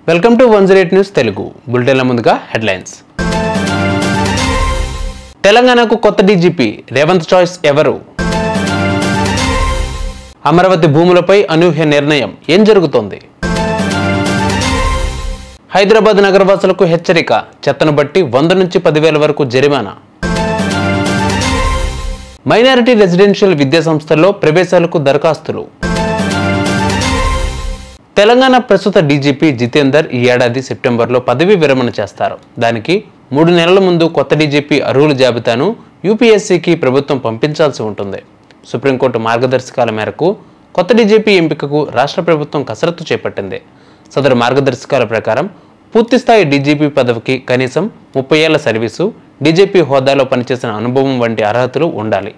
Welcome to 108 news Telugu బులెటిన్ల ముందుగా headlines. తెలంగాణకు కొత్త డీజీపీ రేవంత్ చాయిస్ ఎవరు? అమరావతి భూములపై అనూహ్య నిర్ణయం, ఏం జరుగుతోంది? హైదరాబాద్ నగరవాసులకు హెచ్చరిక, చెత్తను బట్టి 100 నుంచి 10,000 వరకు జరిమానా. మైనారిటీ రెసిడెన్షియల్ విద్యా సంస్థల్లో ప్రవేశాలకు దరఖాస్తులు. తెలంగాణ ప్రస్తుత డీజీపీ జితేందర్ ఈ ఏడాది సెప్టెంబర్లో పదవీ విరమణ చేస్తారు. దానికి 3 నెలల ముందు కొత్త డీజీపీ అర్హుల జాబితాను యూపీఎస్సీకి ప్రభుత్వం పంపించాల్సి ఉంటుంది. సుప్రీంకోర్టు మార్గదర్శకాల మేరకు కొత్త డీజీపీ ఎంపికకు రాష్ట్ర ప్రభుత్వం కసరత్తు చేపట్టింది. సదరు మార్గదర్శకాల ప్రకారం పూర్తిస్థాయి డీజీపీ పదవికి కనీసం 30 ఏళ్ల సర్వీసు, డీజీపీ హోదాలో పనిచేసిన అనుభవం వంటి అర్హతలు ఉండాలి.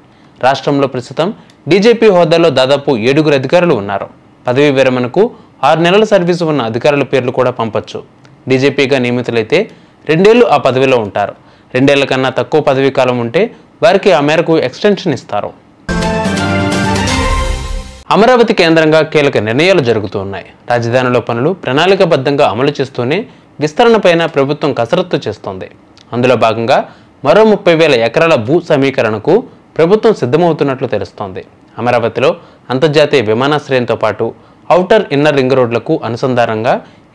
రాష్ట్రంలో ప్రస్తుతం డీజీపీ హోదాలో దాదాపు 7 అధికారులు ఉన్నారు. పదవీ విరమణకు 6 నెలల సర్వీసు ఉన్న అధికారుల పేర్లు కూడా పంపొచ్చు. డీజీపీగా నియమితులైతే 2 ఏళ్లు ఆ పదవిలో ఉంటారు. 2 ఏళ్ల కన్నా తక్కువ పదవీ కాలం ఉంటే వారికి ఆ మేరకు ఎక్స్టెన్షన్ ఇస్తారు. అమరావతి కేంద్రంగా కీలక నిర్ణయాలు జరుగుతూ ఉన్నాయి. రాజధానిలో పనులు ప్రణాళికాబద్ధంగా అమలు చేస్తూనే విస్తరణపైన ప్రభుత్వం కసరత్తు చేస్తోంది. అందులో భాగంగా మరో 30,000 ఎకరాల భూ సమీకరణకు ప్రభుత్వం సిద్ధమవుతున్నట్లు తెలుస్తోంది. అమరావతిలో అంతర్జాతీయ విమానాశ్రయంతో పాటు ఔటర్ ఇన్నర్ రింగ్ రోడ్లకు అనుసంధానంగా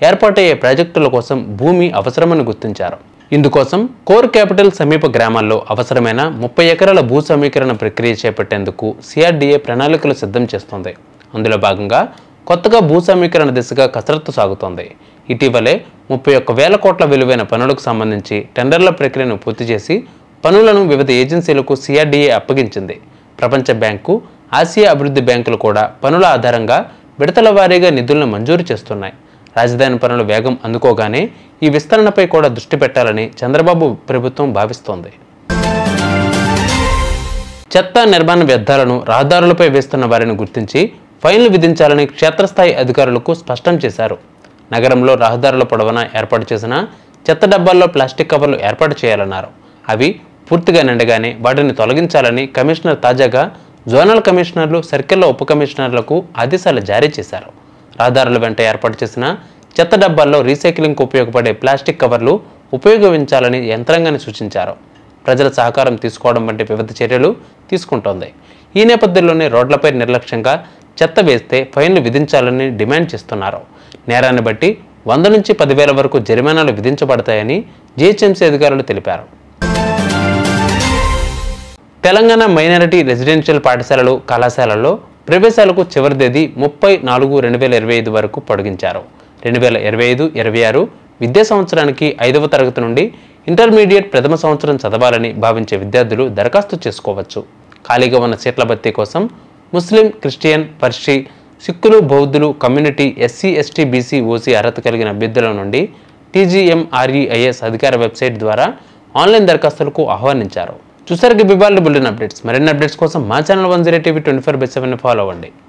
ఏర్పాటయ్యే ప్రాజెక్టుల కోసం భూమి అవసరమని గుర్తించారు. ఇందుకోసం కోర్ క్యాపిటల్ సమీప గ్రామాల్లో అవసరమైన 30 ఎకరాల భూ సమీకరణ ప్రక్రియ చేపట్టేందుకు సిఆర్డీఏ ప్రణాళికలు సిద్ధం చేస్తోంది. అందులో భాగంగా కొత్తగా భూ సమీకరణ దిశగా కసరత్తు సాగుతోంది. ఇటీవలే 31,000 కోట్ల విలువైన పనులకు సంబంధించి టెండర్ల ప్రక్రియను పూర్తి చేసి పనులను వివిధ ఏజెన్సీలకు సిఆర్డీఏ అప్పగించింది. ప్రపంచ బ్యాంకు, ఆసియా అభివృద్ధి బ్యాంకులు కూడా పనుల ఆధారంగా విడతల వారీగా నిధులను మంజూరు చేస్తున్నాయి. రాజధాని పనుల వేగం అందుకోగానే ఈ విస్తరణపై కూడా దృష్టి పెట్టాలని చంద్రబాబు ప్రభుత్వం భావిస్తోంది. చెత్త నిర్మాణ వ్యర్థాలను రహదారులపై వేస్తున్న వారిని గుర్తించి ఫైన్లు విధించాలని క్షేత్రస్థాయి అధికారులకు స్పష్టం చేశారు. నగరంలో రహదారుల పొడవునా ఏర్పాటు చేసిన చెత్త డబ్బాల్లో ప్లాస్టిక్ కవర్లు ఏర్పాటు చేయాలన్నారు. అవి పూర్తిగా నిండగానే వాటిని తొలగించాలని కమిషనర్ తాజాగా జోనల్ కమిషనర్లు, సర్కిళ్ల ఉప కమిషనర్లకు ఆదేశాలు జారీ చేశారు. రహదారుల వెంట ఏర్పాటు చేసిన చెత్త డబ్బాల్లో రీసైక్లింగ్కు ఉపయోగపడే ప్లాస్టిక్ కవర్లు ఉపయోగించాలని యంత్రాంగాన్ని సూచించారు. ప్రజల సహకారం తీసుకోవడం వంటి వివిధ చర్యలు తీసుకుంటోంది. ఈ నేపథ్యంలోనే రోడ్లపై నిర్లక్ష్యంగా చెత్త వేస్తే ఫైన్లు విధించాలని డిమాండ్ చేస్తున్నారు. నేరాన్ని బట్టి 100 నుంచి 10,000 వరకు జరిమానాలు విధించబడతాయని జీహెచ్ఎంసీ అధికారులు తెలిపారు. తెలంగాణ మైనారిటీ రెసిడెన్షియల్ పాఠశాలలు, కళాశాలల్లో ప్రవేశాలకు చివరి తేదీ 30/4/2025 వరకు పొడిగించారు. 2025-26 విద్యా సంవత్సరానికి 5వ తరగతి నుండి ఇంటర్మీడియట్ ప్రథమ సంవత్సరం చదవాలని భావించే విద్యార్థులు దరఖాస్తు చేసుకోవచ్చు. ఖాళీగా ఉన్న సీట్ల భర్తీ కోసం ముస్లిం, క్రిస్టియన్, పర్షి, సిక్కులు, బౌద్ధులు, community, SC, ST, BC, OC అర్హత కలిగిన అభ్యర్థుల నుండి TGMREIS అధికార వెబ్సైట్ ద్వారా ఆన్లైన్ దరఖాస్తులకు ఆహ్వానించారు. చూసారు బిబాల్ బులెటిన్ అప్డేట్స్. మరిన్ని అప్డేట్స్ కోసం మా ఛానల్ 108 TV 24/7 ఫాలో అవ్వండి.